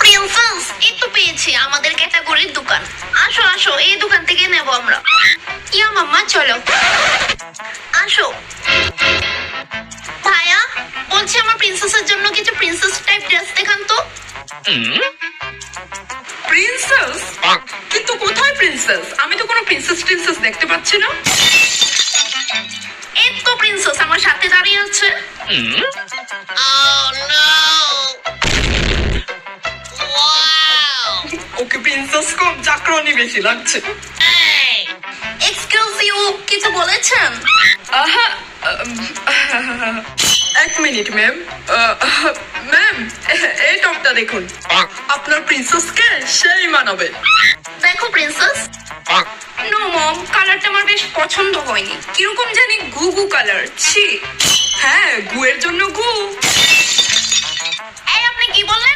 Princess, এই তো পেয়েছি আমাদের ক্যাটাগরির দোকান। আসো আসো, এই দোকান থেকে নেব আমরা। ইয়া মাম্মা চলো আসো। ভাইয়া বলছি আমার প্রিন্সেসের জন্য কিছু প্রিন্সেস টাইপ ড্রেস দেখান তো। প্রিন্সেস? কিন্তু কোথায় প্রিন্সেস? আমি তো কোনো প্রিন্সেস দেখতে পাচ্ছি না। এই তো প্রিন্সেস আমার সাথে দাঁড়িয়ে আছে। ওকে প্রিন্সেস কম, চাকরানি বেশি লাগছে। এক্সকিউজ ইউ, কিছু বলেছেন? আহা, এক মিনিট ম্যাম। ম্যাম, এই টপটা দেখুন, আপনার প্রিন্সেসকে সেই মানাবে। দেখো প্রিন্সেস। নো মম, কালারটা আমার বেশ পছন্দ হয়নি, কিরকম জানি গু গু কালার। ছি। হ্যাঁ, গুয়ের জন্য গু। এই আপনি কি বললেন?